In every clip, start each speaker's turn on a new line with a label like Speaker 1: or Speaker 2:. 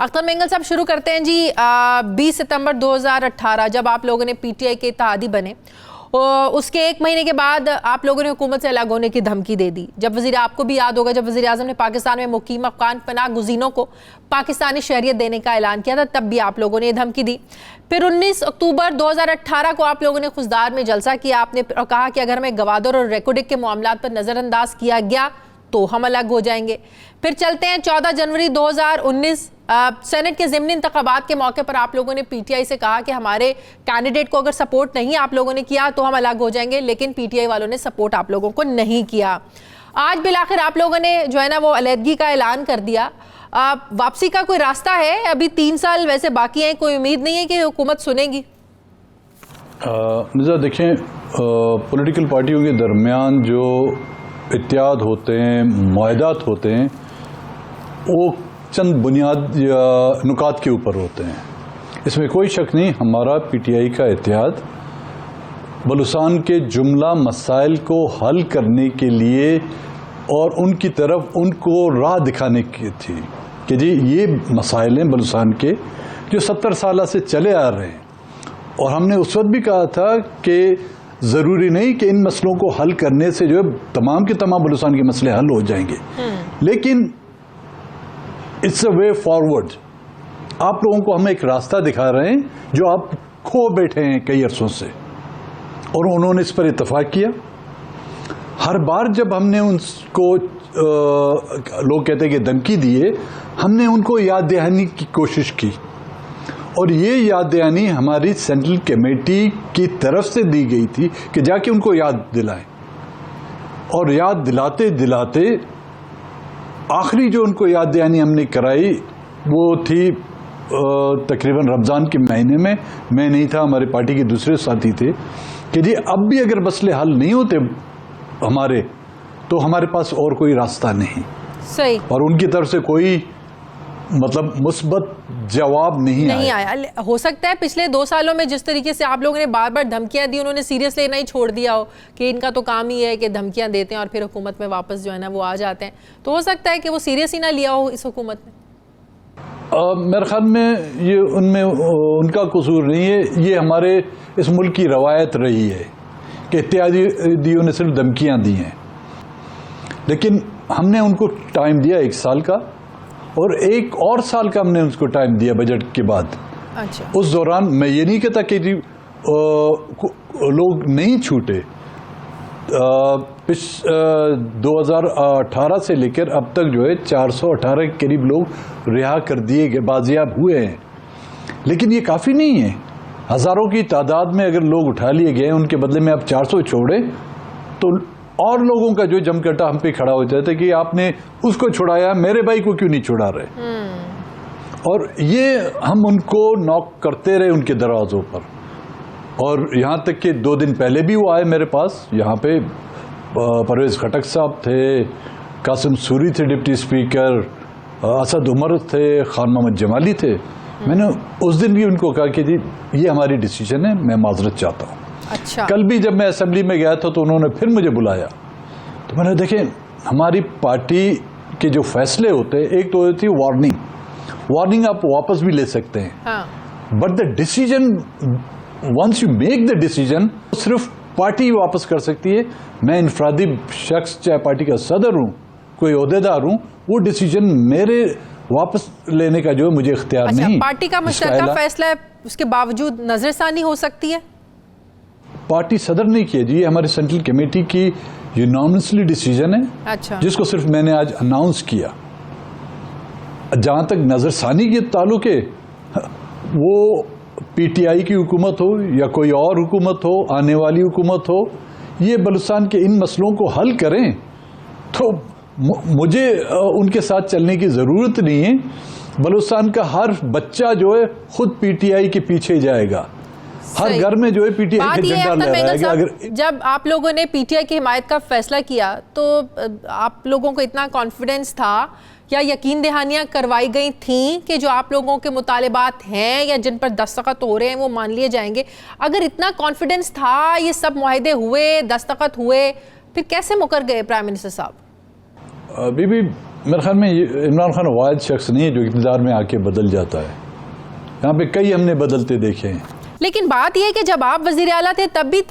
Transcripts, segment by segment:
Speaker 1: अख्तर मेंगल साहब, शुरू करते हैं जी। 20 सितंबर 2018 जब आप लोगों ने पीटीआई के इत्तेहादी बने, उसके 1 महीने के बाद आप लोगों ने हुकूमत से अलग होने की धमकी दे दी। जब आपको भी याद होगा, जब वज़ीर आज़म ने पाकिस्तान में मुकीम अफ़गान पनाह गुज़ीनों को पाकिस्तानी शहरियत देने का ऐलान किया था, तब भी आप लोगों ने धमकी दी। फिर 19 अक्टूबर 2018 को आप लोगों ने खुशदार में जलसा किया। आपने कहा कि अगर हमें गवादर और रेकोडिक के मामलात पर नज़रअंदाज किया गया तो हम अलग हो जाएंगे। फिर चलते हैं 14 जनवरी 2019, सेनेट के ज़िमनी इंतखाबात के मौके पर आप लोगों ने पीटीआई से कहा कि हमारे कैंडिडेट को अगर सपोर्ट नहीं आप लोगों ने किया तो हम अलग हो जाएंगे, लेकिन पीटीआई वालों ने सपोर्ट आप लोगों को नहीं किया। आज बिलाखिर आप लोगों ने जो है ना वो अलहदगी का ऐलान कर दिया। वापसी का कोई रास्ता है? अभी 3 साल वैसे बाकी हैं, कोई उम्मीद नहीं है कि हुकूमत सुनेगी?
Speaker 2: देखें, पॉलिटिकल पार्टियों के दरमियान जो इत्तेहाद होते हैं, मुआहदात होते हैं, वो चंद बुनियाद नुकात के ऊपर होते हैं। इसमें कोई शक नहीं, हमारा पीटीआई का इत्तेहाद बलूचिस्तान के जुमला मसाइल को हल करने के लिए और उनकी तरफ उनको राह दिखाने की थी कि जी ये मसाइल हैं बलूचिस्तान के जो 70 साल से चले आ रहे हैं। और हमने उस वक्त भी कहा था कि ज़रूरी नहीं कि इन मसलों को हल करने से जो है तमाम के तमाम बलूचिस्तान के मसले हल हो जाएंगे, लेकिन इट्स अ वे फॉरवर्ड। आप लोगों को हम एक रास्ता दिखा रहे हैं जो आप खो बैठे हैं कई अरसों से, और उन्होंने इस पर इत्तफाक किया। हर बार जब हमने उनको लोग कहते हैं कि धमकी दिए, हमने उनको याद दहानी की कोशिश की, और ये याद दहानी हमारी सेंट्रल कमेटी की तरफ से दी गई थी कि जाके उनको याद दिलाएं। और याद दिलाते दिलाते आखिरी जो उनको याद दहानी हमने कराई वो थी तकरीबन रमज़ान के महीने में। मैं नहीं था, हमारे पार्टी के दूसरे साथी थे, कि जी अब भी अगर मसले हल नहीं होते हमारे, तो हमारे पास और कोई रास्ता नहीं।
Speaker 1: सही।
Speaker 2: और उनकी तरफ से कोई मतलब मुस्बत जवाब नहीं
Speaker 1: आया। हो सकता है पिछले 2 सालों में जिस तरीके से आप लोगों ने बार बार धमकियां दी, उन्होंने सीरियस लेना ही छोड़ दिया हो कि इनका तो काम ही है कि धमकियां देते हैं और फिर हुकूमत में वापस जो है ना वो आ जाते हैं। तो हो सकता है कि वो सीरियस ही ना लिया हो इस हुकूमत ने।
Speaker 2: मेरे ख्याल में ये उनमें उनका कसूर नहीं है, ये हमारे इस मुल्क की रवायत रही है कि इत्तेहादियों ने सिर्फ धमकियाँ दी हैं, लेकिन हमने उनको टाइम दिया 1 साल का, और 1 और साल का हमने उनको टाइम दिया बजट के बाद।
Speaker 1: अच्छा।
Speaker 2: उस दौरान मैं ये नहीं कहता कि लोग नहीं छूटे। 2018 से लेकर अब तक जो है 418 के करीब लोग रिहा कर दिए गए, बाजियाब हुए हैं, लेकिन ये काफ़ी नहीं है। हज़ारों की तादाद में अगर लोग उठा लिए गए, उनके बदले में आप 400 छोड़े, तो और लोगों का जो जमकटा हम पे खड़ा हो जाता है कि आपने उसको छुड़ाया, मेरे भाई को क्यों नहीं छुड़ा रहे। और ये हम उनको नॉक करते रहे उनके दरवाज़ों पर, और यहाँ तक कि 2 दिन पहले भी वो आए मेरे पास। यहाँ पे परवेज़ खटक साहब थे, कासिम सूरी थे डिप्टी स्पीकर, असद उमर थे, खान मोहम्मद जमाली थे। मैंने उस दिन भी उनको कहा कि जी ये हमारी डिसीजन है, मैं माजरत चाहता हूँ।
Speaker 1: अच्छा।
Speaker 2: कल भी जब मैं असेंबली में गया था तो उन्होंने फिर मुझे बुलाया, तो मैंने देखें हमारी पार्टी के जो फैसले होते हैं, एक तो होती है वार्निंग आप वापस भी ले सकते हैं, but the decision once you make the decision सिर्फ पार्टी वापस कर सकती है। मैं इनफरादी शख्स, चाहे पार्टी का सदर हूँ, कोई ओहदेदार हूँ, वो डिसीजन मेरे वापस लेने का जो है मुझे इख्तियार नहीं।
Speaker 1: पार्टी का मुश्तरका फैसला है, उसके बावजूद नजरसानी हो सकती है।
Speaker 2: पार्टी सदर नहीं किया जी, ये हमारी सेंट्रल कमेटी की यूनानिमसली डिसीजन है।
Speaker 1: अच्छा। जिसको
Speaker 2: सिर्फ मैंने आज अनाउंस किया। जहां तक नजरसानी के ताल्लुक है, वो पीटीआई की हुकूमत हो या कोई और हुकूमत हो, आने वाली हुकूमत हो, ये बलूचिस्तान के इन मसलों को हल करें, तो मुझे उनके साथ चलने की ज़रूरत नहीं है। बलूचिस्तान का हर बच्चा जो है खुद पीटीआई के पीछे जाएगा, हर घर में जो है पीटीआई का झंडा लहराएगा। अगर
Speaker 1: जब आप लोगों ने पीटीआई की हिमायत का फैसला किया तो आप लोगों को इतना कॉन्फिडेंस था या यकीन दहानियां करवाई गई थी कि जो आप लोगों के मुतालिबात हैं या जिन पर दस्तखत हो रहे हैं वो मान लिए जाएंगे? अगर इतना कॉन्फिडेंस था, ये सब मुआहदे हुए, दस्तखत हुए, फिर कैसे मुकर गए प्राइम मिनिस्टर साहब?
Speaker 2: अभी भी मेरे ख्याल में इमरान खान वाहिद शख्स नहीं है जो इक़्तिदार में आके बदल जाता है। यहाँ पे कई हमने बदलते देखे हैं।
Speaker 1: लेकिन बात यह है कि जब आप वज़ीर आला थे तब भी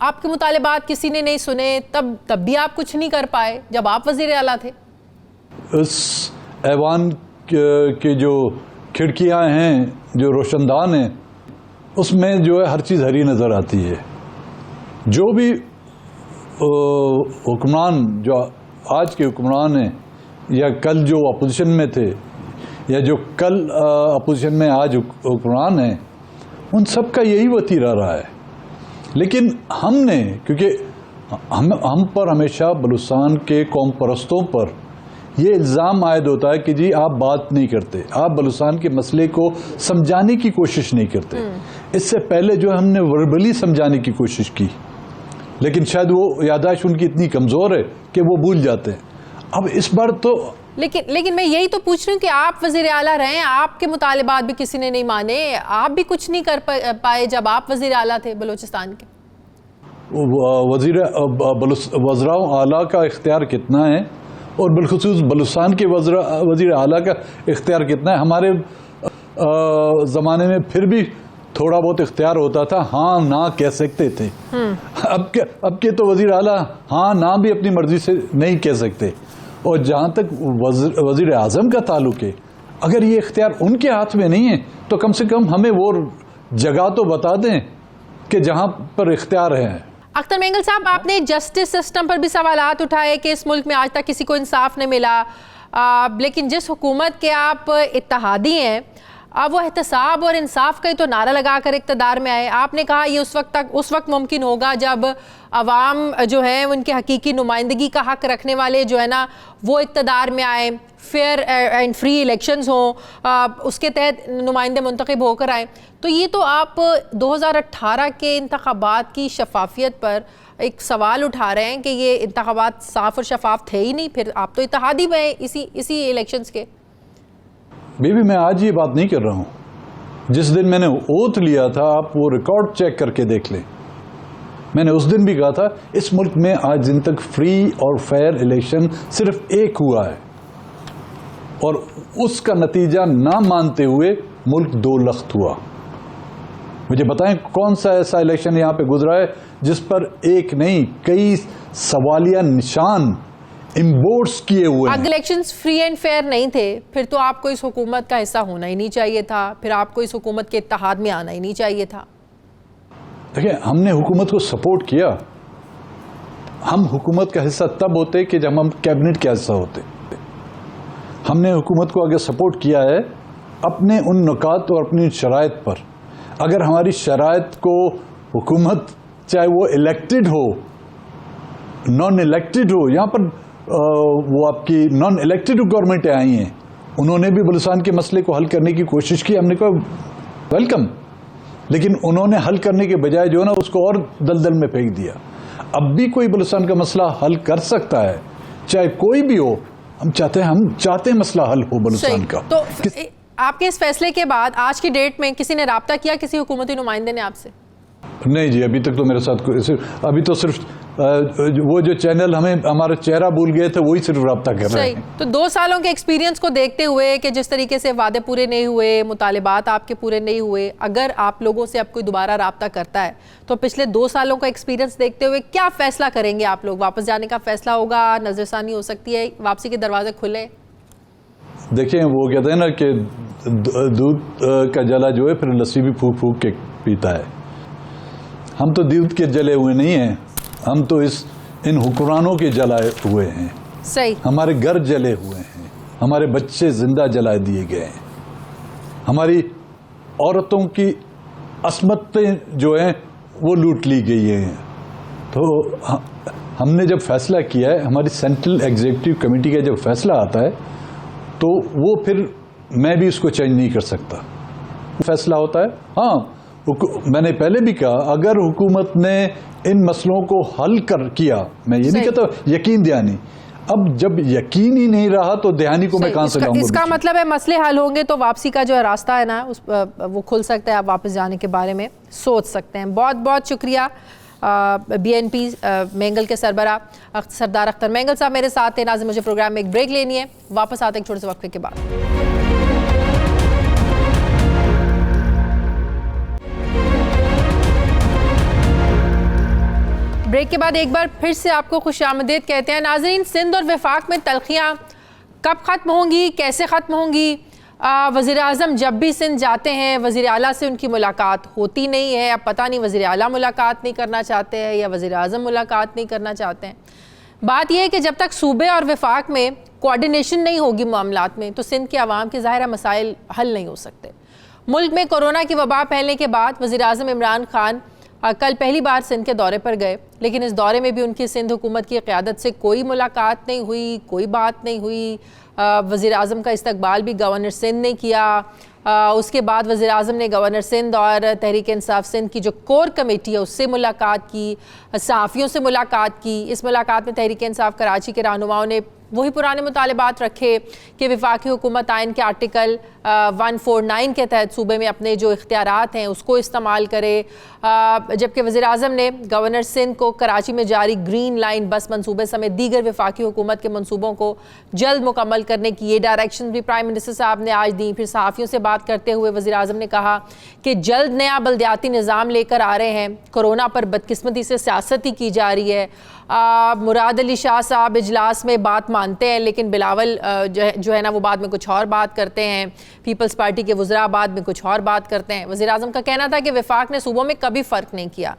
Speaker 1: आपके मुतालिबात किसी ने नहीं सुने, तब भी आप कुछ नहीं कर पाए जब आप वज़ीर आला थे।
Speaker 2: उस ऐवान की जो खिड़कियाँ हैं, जो रोशनदान हैं, उसमें जो है हर चीज़ हरी नज़र आती है। जो भी हुक्मरान, जो आज के हुक्मरान हैं या कल जो अपोजिशन में थे या जो कल अपोजिशन में आज हुक्मरान हैं, उन सब का यही वतीरा रहा है। लेकिन हमने, क्योंकि हम पर हमेशा बलूचिस्तान के कौम परस्तों पर ये इल्ज़ाम आयद होता है कि जी आप बात नहीं करते, आप बलूचिस्तान के मसले को समझाने की कोशिश नहीं करते। इससे पहले जो हमने वर्बली समझाने की कोशिश की, लेकिन शायद वो याददाश्त उनकी इतनी कमज़ोर है कि वो भूल जाते हैं। अब इस बार तो
Speaker 1: लेकिन मैं यही तो पूछ रही हूँ कि आप वज़ीर आला रहे, आपके मुतालिबात भी किसी ने नहीं माने, आप भी कुछ नहीं कर पाए जब आप वज़ीर आला थे बलूचिस्तान के।
Speaker 2: वज़ीर आला का इख्तियार कितना है और बिलखुसूस बलूचिस्तान के वज़ीर आला का इख्तियार कितना है। हमारे ज़माने में फिर भी थोड़ा बहुत इख्तियार होता था, हाँ ना कह सकते थे। अब के तो वज़ीर आला हाँ ना भी अपनी मर्जी से नहीं कह सकते। और जहाँ तक वज़ीर आज़म का ताल्लुक है, अगर ये इख्तियार उनके हाथ में नहीं है तो कम से कम हमें वो जगह तो बता दें कि जहाँ पर इख्तियार है।
Speaker 1: अख्तर मेंगल साहब, आपने जस्टिस सिस्टम पर भी सवालात उठाए कि इस मुल्क में आज तक किसी को इंसाफ नहीं मिला, लेकिन जिस हुकूमत के आप इत्तेहादी हैं, अब वो एहतसाब और इंसाफ का ही तो नारा लगाकर इक़्तिदार में आए। आपने कहा ये उस वक्त मुमकिन होगा जब अवाम जो है उनके हकीकी नुमाइंदगी का हक रखने वाले जो है ना वो इक़्तिदार में आए, फेयर एंड फ्री इलेक्शंस हों, उसके तहत नुमाइंदे मुंतखब होकर आए। तो ये तो आप 2018 के इंतखाबात की शफाफियत पर एक सवाल उठा रहे हैं कि ये इंतखाबात साफ और शफाफ थे ही नहीं, फिर आप तो इत्तेहादी में इसी इलेक्शंस के।
Speaker 2: बेबी, मैं आज ये बात नहीं कर रहा हूँ। जिस दिन मैंने ओथ लिया था, आप वो रिकॉर्ड चेक करके देख लें, मैंने उस दिन भी कहा था इस मुल्क में आज दिन तक फ्री और फेयर इलेक्शन सिर्फ एक हुआ है, और उसका नतीजा ना मानते हुए मुल्क 2 लख्त हुआ। मुझे बताएं कौन सा ऐसा इलेक्शन यहाँ पे गुजरा है जिस पर एक नहीं कई सवालिया निशान इम्बोर्ड्स किए हुए हैं।
Speaker 1: इलेक्शंस फ्री एंड फेयर नहीं थे, फिर तो आपको इस हुकूमत का हिस्सा होना ही नहीं चाहिए था, फिर आपको इस हुकूमत के इत्तेहाद में आना ही नहीं चाहिए था।
Speaker 2: देखिए, हमने हुकूमत को सपोर्ट किया। हम हुकूमत का हिस्सा तब होते कि जब हम कैबिनेट का हिस्सा होते। हमने हुकूमत को अगर सपोर्ट किया है अपने उन नुकात और अपनी शराइत पर। अगर हमारी शराइत को हुकूमत, चाहे वो इलेक्टेड हो नॉन इलेक्टेड हो, यहाँ पर वो आपकी नॉन इलेक्टेड गवर्नमेंटें आई हैं, उन्होंने भी बलूचिस्तान के मसले को हल करने की कोशिश की। हमने कहा वेलकम, लेकिन उन्होंने हल करने के बजाय जो है ना उसको और दलदल में फेंक दिया। अब भी कोई बलूचिस्तान का मसला हल कर सकता है, चाहे कोई भी हो। हम चाहते हैं मसला हल हो बलूचिस्तान का।
Speaker 1: तो आपके इस फैसले के बाद आज की डेट में किसी ने राब्ता किया, किसी हुकूमती नुमाइंदे ने आपसे?
Speaker 2: नहीं जी, अभी तक तो मेरे साथ अभी तो सिर्फ वो जो चैनल हमें हमारा चेहरा भूल गए थे वही सिर्फ राब्ता कर रहे हैं।
Speaker 1: तो 2 सालों के एक्सपीरियंस को देखते हुए कि जिस तरीके से वादे पूरे नहीं हुए, मुतालिबात आपके पूरे नहीं हुए, अगर आप लोगों से अब कोई दोबारा राब्ता करता है तो पिछले 2 सालों का एक्सपीरियंस देखते हुए क्या फैसला करेंगे आप लोग? वापस जाने का फैसला होगा, नजरसानी हो सकती है, वापसी के दरवाजे खुले?
Speaker 2: देखिए, वो कहते हैं ना कि दूध का जला जो है फिर लस्सी भी फूक फूक के पीता है। हम तो दूध के जले हुए नहीं हैं, हम तो इन हुक्मरानों के जलाए हुए हैं।
Speaker 1: सही।
Speaker 2: हमारे घर जले हुए हैं, हमारे बच्चे जिंदा जला दिए गए हैं, हमारी औरतों की अस्मतें जो हैं वो लूट ली गई हैं। तो हमने जब फैसला किया है, हमारी सेंट्रल एग्जीक्यूटिव कमेटी का जब फैसला आता है तो वो फिर मैं भी उसको चेंज नहीं कर सकता। फैसला होता है। हाँ, मैंने पहले भी कहा, अगर हुकूमत ने इन मसलों को हल किया, मैं ये नहीं कहता यकीन दहानी, अब जब यकीन ही नहीं रहा तो दहानी को मैं कहां से लाऊंगा?
Speaker 1: इसका मतलब है मसले हल होंगे तो वापसी का जो रास्ता है ना वो खुल सकता है, आप वापस जाने के बारे में सोच सकते हैं। बहुत बहुत शुक्रिया BNP मेंगल के सरबराह सरदार अख्तर मेंगल साहब मेरे साथ थे। नाज़रीन, मुझे प्रोग्राम में एक ब्रेक लेनी है, वापस आते हैं एक छोटे से वक्फे के बाद। ब्रेक के बाद एक बार फिर से आपको खुशामदीद कहते हैं। नाज़रीन, सिंध और वफाक में तलखियाँ कब ख़त्म होंगी, कैसे ख़त्म होंगी? वज़ीर आज़म जब भी सिंध जाते हैं वज़ीर आला से उनकी मुलाकात होती नहीं है। अब पता नहीं वज़ीर आला मुलाकात नहीं करना चाहते हैं या वज़ीर आज़म मुलाकात नहीं करना चाहते हैं। बात यह है कि जब तक सूबे और वफाक में कोऑर्डिनेशन नहीं होगी मामलात में, तो सिंध के अवाम के ज़ाहिर मसाइल हल नहीं हो सकते। मुल्क में कोरोना की वबा फैलने के बाद वज़ीर आज़म इमरान खान कल पहली बार सिंध के दौरे पर गए, लेकिन इस दौरे में भी उनकी सिंध हुकूमत की क़यादत से कोई मुलाकात नहीं हुई, कोई बात नहीं हुई। वज़ीर आज़म का इस्तकबाल भी गवर्नर सिंध ने किया। उसके बाद वज़ीर आज़म ने गवर्नर सिंध और तहरीक इंसाफ सिंध की जो कोर कमेटी है उससे मुलाकात की, सहाफ़ियों से मुलाकात की। इस मुलाकात में तहरीक इंसाफ कराची के रहनुमाओं ने वही पुराने मुतालिबात रखे कि वफाकी हुकूमत आइन के आर्टिकल 149 के तहत सूबे में अपने जो इख्तियारात हैं उसको इस्तेमाल करे। जबकि वज़ीर आज़म ने गवर्नर सिंध को कराची में जारी ग्रीन लाइन बस मनसूबे समेत दीगर वफाकी हुकूमत के मनसूबों को जल्द मुकम्मल करने की ये डायरेक्शन भी प्राइम मिनिस्टर साहब ने आज दी। फिर सहाफ़ियों से बात करते हुए वज़ीर आज़म ने कहा कि जल्द नया बल्दियाती निज़ाम लेकर आ रहे हैं। कोरोना पर बदकिस्मती से सियासत ही की जा रही है। मुराद अली शाह साहब इजलास में बात मानते हैं, लेकिन बिलावल जो है ना वो बाद में कुछ और बात करते हैं। पीपल्स पार्टी के वज़रा बाद में कुछ और बात करते हैं। वज़ीर आज़म का कहना था कि वफाक ने सूबों में कभी फ़र्क नहीं किया।